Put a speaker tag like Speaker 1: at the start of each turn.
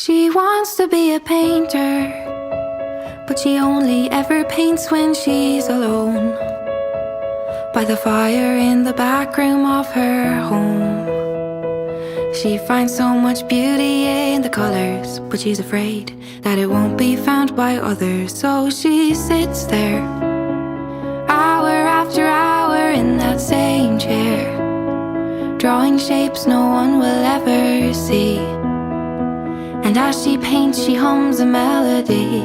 Speaker 1: She wants to be a painter, but she only ever paints when she's alone, by the fire in the back room of her home. She finds so much beauty in the colors, but she's afraid that it won't be found by others. So she sits there, hour after hour in that same chair, drawing shapes no one will ever see. And as she paints, she hums a melody